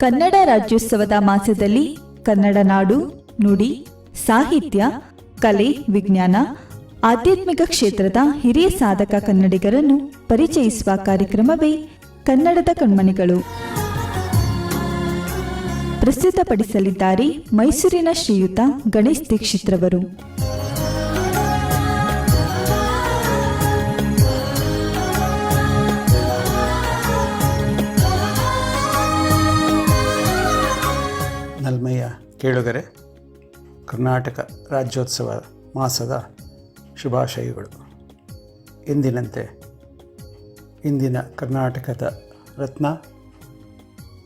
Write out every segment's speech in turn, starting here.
ಕನ್ನಡ ರಾಜ್ಯೋತ್ಸವದ ಮಾಸದಲ್ಲಿ ಕನ್ನಡ ನಾಡು, ನುಡಿ, ಸಾಹಿತ್ಯ, ಕಲೆ, ವಿಜ್ಞಾನ, ಆಧ್ಯಾತ್ಮಿಕ ಕ್ಷೇತ್ರದ ಹಿರಿಯ ಸಾಧಕ ಕನ್ನಡಿಗರನ್ನು ಪರಿಚಯಿಸುವ ಕಾರ್ಯಕ್ರಮವೇ ಕನ್ನಡದ ಕಣ್ಮಣಿಗಳು. ಪ್ರಸ್ತುತಪಡಿಸಲಿದ್ದಾರೆ ಮೈಸೂರಿನ ಶ್ರೀಯುತ ಗಣೇಶ್ ದೀಕ್ಷಿತ್ರವರು. ನಲ್ಮೆಯ ಕೇಳುಗರೆ, ಕರ್ನಾಟಕ ರಾಜ್ಯೋತ್ಸವ ಮಾಸದ ಶುಭಾಶಯಗಳು. ಎಂದಿನಂತೆ ಇಂದಿನ ಕರ್ನಾಟಕದ ರತ್ನ,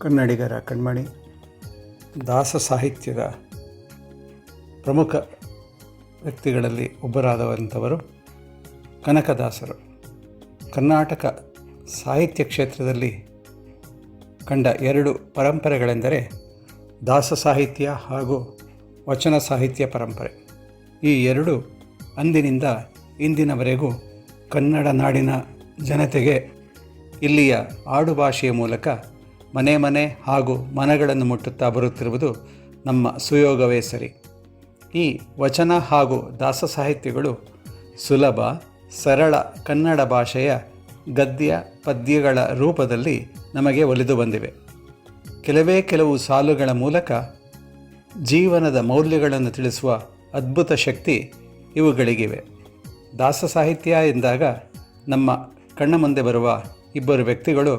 ಕನ್ನಡಿಗರ ಕಣ್ಮಣಿ, ದಾಸ ಸಾಹಿತ್ಯದ ಪ್ರಮುಖ ವ್ಯಕ್ತಿಗಳಲ್ಲಿ ಒಬ್ಬರಾದವಂಥವರು ಕನಕದಾಸರು. ಕರ್ನಾಟಕ ಸಾಹಿತ್ಯ ಕ್ಷೇತ್ರದಲ್ಲಿ ಕಂಡ ಎರಡು ಪರಂಪರೆಗಳೆಂದರೆ ದಾಸ ಸಾಹಿತ್ಯ ಹಾಗೂ ವಚನ ಸಾಹಿತ್ಯ ಪರಂಪರೆ. ಈ ಎರಡು ಅಂದಿನಿಂದ ಇಂದಿನವರೆಗೂ ಕನ್ನಡ ನಾಡಿನ ಜನತೆಗೆ ಇಲ್ಲಿಯ ಆಡುಭಾಷೆಯ ಮೂಲಕ ಮನೆ ಮನೆ ಹಾಗೂ ಮನಗಳನ್ನು ಮುಟ್ಟುತ್ತಾ ಬರುತ್ತಿರುವುದು ನಮ್ಮ ಸುಯೋಗವೇ ಸರಿ. ಈ ವಚನ ಹಾಗೂ ದಾಸ ಸಾಹಿತ್ಯಗಳು ಸುಲಭ, ಸರಳ ಕನ್ನಡ ಭಾಷೆಯ ಗದ್ಯ ಪದ್ಯಗಳ ರೂಪದಲ್ಲಿ ನಮಗೆ ಒಲಿದು ಬಂದಿವೆ. ಕೆಲವು ಸಾಲುಗಳ ಮೂಲಕ ಜೀವನದ ಮೌಲ್ಯಗಳನ್ನು ತಿಳಿಸುವ ಅದ್ಭುತ ಶಕ್ತಿ ಇವುಗಳಿಗಿವೆ. ದಾಸ ಸಾಹಿತ್ಯ ಎಂದಾಗ ನಮ್ಮ ಕಣ್ಣ ಮುಂದೆ ಬರುವ ಇಬ್ಬರು ವ್ಯಕ್ತಿಗಳು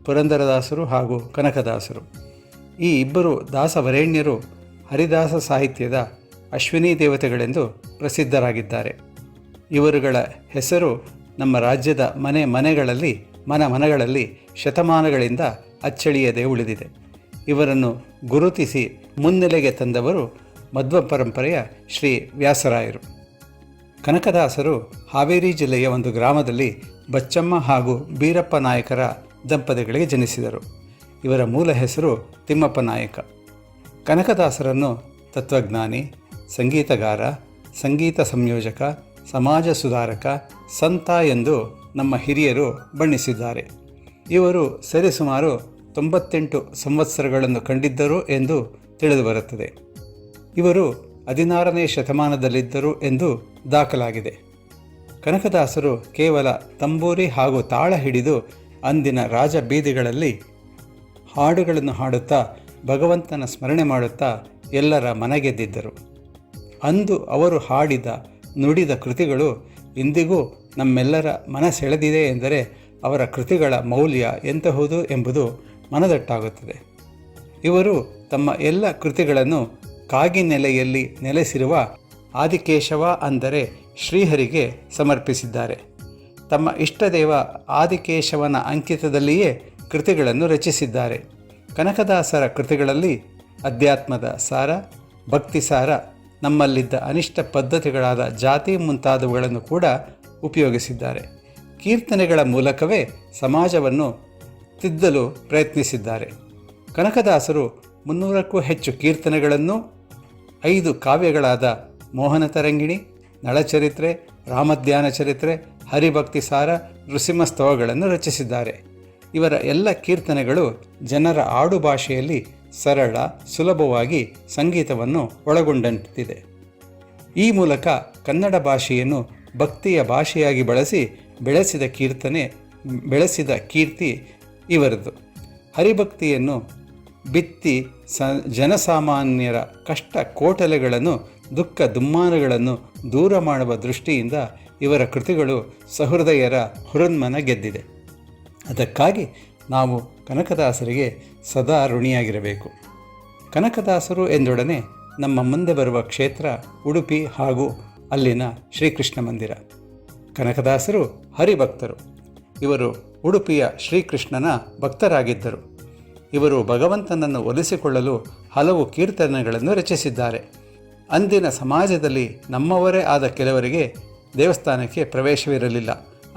ಪುರಂದರದಾಸರು ಹಾಗೂ ಕನಕದಾಸರು. ಈ ಇಬ್ಬರು ದಾಸವರೇಣ್ಯರು ಹರಿದಾಸ ಸಾಹಿತ್ಯದ ಅಶ್ವಿನಿ ದೇವತೆಗಳೆಂದು ಪ್ರಸಿದ್ಧರಾಗಿದ್ದಾರೆ. ಇವರುಗಳ ಹೆಸರು ನಮ್ಮ ರಾಜ್ಯದ ಮನೆಗಳಲ್ಲಿ ಶತಮಾನಗಳಿಂದ ಅಚ್ಚಳಿಯದೆ ಉಳಿದಿದೆ. ಇವರನ್ನು ಗುರುತಿಸಿ ಮುನ್ನೆಲೆಗೆ ತಂದವರು ಮಧ್ವ ಪರಂಪರೆಯ ಶ್ರೀ ವ್ಯಾಸರಾಯರು. ಕನಕದಾಸರು ಹಾವೇರಿ ಜಿಲ್ಲೆಯ ಒಂದು ಗ್ರಾಮದಲ್ಲಿ ಬಚ್ಚಮ್ಮ ಹಾಗೂ ಬೀರಪ್ಪ ನಾಯಕರ ದಂಪತಿಗಳಿಗೆ ಜನಿಸಿದರು. ಇವರ ಮೂಲ ಹೆಸರು ತಿಮ್ಮಪ್ಪ ನಾಯಕ. ಕನಕದಾಸರನ್ನು ತತ್ವಜ್ಞಾನಿ, ಸಂಗೀತಗಾರ, ಸಂಗೀತ ಸಂಯೋಜಕ, ಸಮಾಜ ಸುಧಾರಕ, ಸಂತ ಎಂದು ನಮ್ಮ ಹಿರಿಯರು ಬಣ್ಣಿಸಿದ್ದಾರೆ. ಇವರು ಸರಿಸುಮಾರು 98 ಸಂವತ್ಸರಗಳನ್ನು ಕಂಡಿದ್ದರು ಎಂದು ತಿಳಿದುಬರುತ್ತದೆ. ಇವರು 16ನೇ ಶತಮಾನದಲ್ಲಿದ್ದರು ಎಂದು ದಾಖಲಾಗಿದೆ. ಕನಕದಾಸರು ಕೇವಲ ತಂಬೂರಿ ಹಾಗೂ ತಾಳ ಹಿಡಿದು ಅಂದಿನ ರಾಜ ಬೀದಿಗಳಲ್ಲಿ ಹಾಡುಗಳನ್ನು ಹಾಡುತ್ತಾ ಭಗವಂತನ ಸ್ಮರಣೆ ಮಾಡುತ್ತಾ ಎಲ್ಲರ ಮನಗೆದ್ದಿದ್ದರು. ಅಂದು ಅವರು ಹಾಡಿದ ನುಡಿದ ಕೃತಿಗಳು ಇಂದಿಗೂ ನಮ್ಮೆಲ್ಲರ ಮನ ಸೆಳೆದಿದೆ ಎಂದರೆ ಅವರ ಕೃತಿಗಳ ಮೌಲ್ಯ ಎಂತಹುದು ಎಂಬುದು ಮನದಟ್ಟಾಗುತ್ತದೆ. ಇವರು ತಮ್ಮ ಎಲ್ಲ ಕೃತಿಗಳನ್ನು ಕಾಗಿ ನೆಲೆಯಲ್ಲಿ ನೆಲೆಸಿರುವ ಆದಿಕೇಶವ ಅಂದರೆ ಶ್ರೀಹರಿಗೆ ಸಮರ್ಪಿಸಿದ್ದಾರೆ. ತಮ್ಮ ಇಷ್ಟದೇವ ಆದಿಕೇಶವನ ಅಂಕಿತದಲ್ಲಿಯೇ ಕೃತಿಗಳನ್ನು ರಚಿಸಿದ್ದಾರೆ. ಕನಕದಾಸರ ಕೃತಿಗಳಲ್ಲಿ ಅಧ್ಯಾತ್ಮದ ಸಾರ, ಭಕ್ತಿ ಸಾರ, ನಮ್ಮಲ್ಲಿದ್ದ ಅನಿಷ್ಟ ಪದ್ಧತಿಗಳಾದ ಜಾತಿ ಮುಂತಾದವುಗಳನ್ನು ಕೂಡ ಉಪಯೋಗಿಸಿದ್ದಾರೆ. ಕೀರ್ತನೆಗಳ ಮೂಲಕವೇ ಸಮಾಜವನ್ನು ತಿದ್ದಲು ಪ್ರಯತ್ನಿಸಿದ್ದಾರೆ. ಕನಕದಾಸರು 300ಕ್ಕೂ ಹೆಚ್ಚು ಕೀರ್ತನೆಗಳನ್ನು, 5 ಕಾವ್ಯಗಳಾದ ಮೋಹನ ತರಂಗಿಣಿ, ನಳಚರಿತ್ರೆ, ರಾಮಧ್ಯಾನ ಚರಿತ್ರೆ, ಹರಿಭಕ್ತಿ ಸಾರ, ನೃಸಿಂಹಸ್ತವಗಳನ್ನು ರಚಿಸಿದ್ದಾರೆ. ಇವರ ಎಲ್ಲ ಕೀರ್ತನೆಗಳು ಜನರ ಆಡು ಭಾಷೆಯಲ್ಲಿ ಸರಳ, ಸುಲಭವಾಗಿ ಸಂಗೀತವನ್ನು ಒಳಗೊಂಡಂತಿದೆ. ಈ ಮೂಲಕ ಕನ್ನಡ ಭಾಷೆಯನ್ನು ಭಕ್ತಿಯ ಭಾಷೆಯಾಗಿ ಬೆಳೆಸಿದ ಕೀರ್ತಿ ಇವರದು. ಹರಿಭಕ್ತಿಯನ್ನು ಬಿತ್ತಿ ಜನಸಾಮಾನ್ಯರ ಕಷ್ಟ ಕೋಟಲೆಗಳನ್ನು, ದುಃಖ ದುಮ್ಮಾನಗಳನ್ನು ದೂರ ಮಾಡುವ ದೃಷ್ಟಿಯಿಂದ ಇವರ ಕೃತಿಗಳು ಸಹೃದಯರ ಹುರುನ್ಮನ ಗೆದ್ದಿದೆ. ಅದಕ್ಕಾಗಿ ನಾವು ಕನಕದಾಸರಿಗೆ ಸದಾ ಋಣಿಯಾಗಿರಬೇಕು. ಕನಕದಾಸರು ಎಂದೊಡನೆ ನಮ್ಮ ಮುಂದೆ ಬರುವ ಕ್ಷೇತ್ರ ಉಡುಪಿ ಹಾಗೂ ಅಲ್ಲಿನ ಶ್ರೀಕೃಷ್ಣ ಮಂದಿರ. ಕನಕದಾಸರು ಹರಿಭಕ್ತರು. ಇವರು ಉಡುಪಿಯ ಶ್ರೀಕೃಷ್ಣನ ಭಕ್ತರಾಗಿದ್ದರು. ಇವರು ಭಗವಂತನನ್ನು ಒಲಿಸಿಕೊಳ್ಳಲು ಹಲವು ಕೀರ್ತನೆಗಳನ್ನು ರಚಿಸಿದ್ದಾರೆ. ಅಂದಿನ ಸಮಾಜದಲ್ಲಿ ನಮ್ಮವರೇ ಆದ ಕೆಲವರಿಗೆ ದೇವಸ್ಥಾನಕ್ಕೆ ಪ್ರವೇಶವಿರಲಿಲ್ಲ.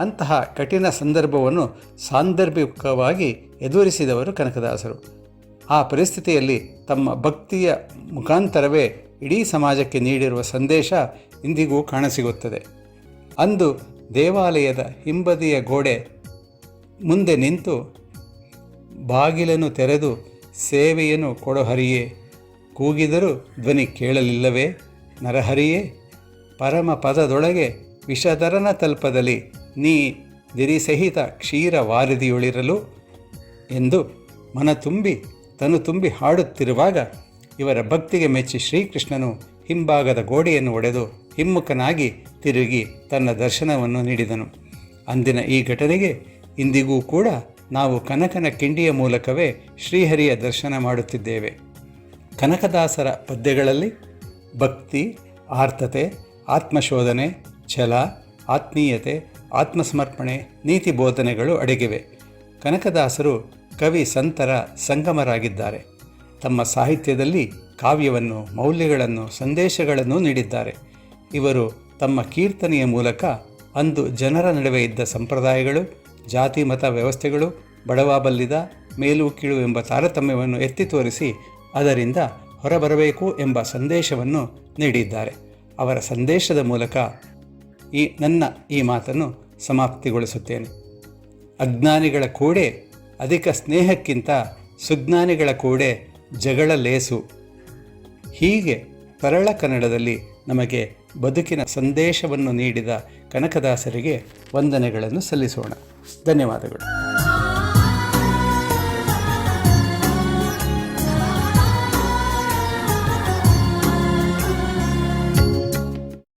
ಅಂತಹ ಕಠಿಣ ಸಂದರ್ಭವನ್ನು ಸಾಂದರ್ಭಿಕವಾಗಿ ಎದುರಿಸಿದವರು ಕನಕದಾಸರು. ಆ ಪರಿಸ್ಥಿತಿಯಲ್ಲಿ ತಮ್ಮ ಭಕ್ತಿಯ ಮುಖಾಂತರವೇ ಇಡೀ ಸಮಾಜಕ್ಕೆ ನೀಡಿರುವ ಸಂದೇಶ ಇಂದಿಗೂ ಕಾಣಸಿಗುತ್ತದೆ. ಅಂದು ದೇವಾಲಯದ ಹಿಂಬದಿಯ ಗೋಡೆ ಮುಂದೆ ನಿಂತು ಬಾಗಿಲನ್ನು ತೆರೆದು ಸೇವೆಯನ್ನು ಕೊಡಹರಿಯೇ, ಕೂಗಿದರೂ ಧ್ವನಿ ಕೇಳಲಿಲ್ಲವೇ ನರಹರಿಯೇ, ಪರಮ ಪದದೊಳಗೆ ವಿಷಧರನ ತಲ್ಪದಲ್ಲಿ ನೀ ದಿರಿಸಹಿತ ಕ್ಷೀರ ವಾರಿದಿಯೊಳಿರಲು ಎಂದು ಮನ ತುಂಬಿ ತನು ತುಂಬಿ ಹಾಡುತ್ತಿರುವಾಗ ಇವರ ಭಕ್ತಿಗೆ ಮೆಚ್ಚಿ ಶ್ರೀಕೃಷ್ಣನು ಹಿಂಭಾಗದ ಗೋಡೆಯನ್ನು ಒಡೆದು ಹಿಮ್ಮುಖನಾಗಿ ತಿರುಗಿ ತನ್ನ ದರ್ಶನವನ್ನು ನೀಡಿದನು. ಅಂದಿನ ಈ ಘಟನೆಗೆ ಇಂದಿಗೂ ಕೂಡ ನಾವು ಕನಕನ ಕಿಂಡಿಯ ಮೂಲಕವೇ ಶ್ರೀಹರಿಯ ದರ್ಶನ ಮಾಡುತ್ತಿದ್ದೇವೆ. ಕನಕದಾಸರ ಪದ್ಯಗಳಲ್ಲಿ ಭಕ್ತಿ, ಆರ್ತತೆ, ಆತ್ಮಶೋಧನೆ, ಛಲ, ಆತ್ಮೀಯತೆ, ಆತ್ಮಸಮರ್ಪಣೆ, ನೀತಿ ಬೋಧನೆಗಳು ಅಡಗಿವೆ. ಕನಕದಾಸರು ಕವಿ ಸಂತರ ಸಂಗಮರಾಗಿದ್ದಾರೆ. ತಮ್ಮ ಸಾಹಿತ್ಯದಲ್ಲಿ ಕಾವ್ಯವನ್ನು, ಮೌಲ್ಯಗಳನ್ನು, ಸಂದೇಶಗಳನ್ನು ನೀಡಿದ್ದಾರೆ. ಇವರು ತಮ್ಮ ಕೀರ್ತನೆಯ ಮೂಲಕ ಅಂದು ಜನರ ನಡುವೆ ಇದ್ದ ಸಂಪ್ರದಾಯಗಳು, ಜಾತಿ ಮತ ವ್ಯವಸ್ಥೆಗಳು, ಬಡವ ಬಲ್ಲಿದ, ಮೇಲು ಕೀಳು ಎಂಬ ತಾರತಮ್ಯವನ್ನು ಎತ್ತಿ ತೋರಿಸಿ ಅದರಿಂದ ಹೊರಬರಬೇಕು ಎಂಬ ಸಂದೇಶವನ್ನು ನೀಡಿದ್ದಾರೆ. ಅವರ ಸಂದೇಶದ ಮೂಲಕ ನನ್ನ ಈ ಮಾತನ್ನು ಸಮಾಪ್ತಿಗೊಳಿಸುತ್ತೇನೆ. ಅಜ್ಞಾನಿಗಳ ಕೂಡೆ ಅಧಿಕ ಸ್ನೇಹಕ್ಕಿಂತ ಸುಜ್ಞಾನಿಗಳ ಕೂಡೆ ಜಗಳ ಲೇಸು. ಹೀಗೆ ಸರಳ ಕನ್ನಡದಲ್ಲಿ ನಮಗೆ ಬದುಕಿನ ಸಂದೇಶವನ್ನು ನೀಡಿದ ಕನಕದಾಸರಿಗೆ ವಂದನೆಗಳನ್ನು ಸಲ್ಲಿಸೋಣ. ಧನ್ಯವಾದಗಳು.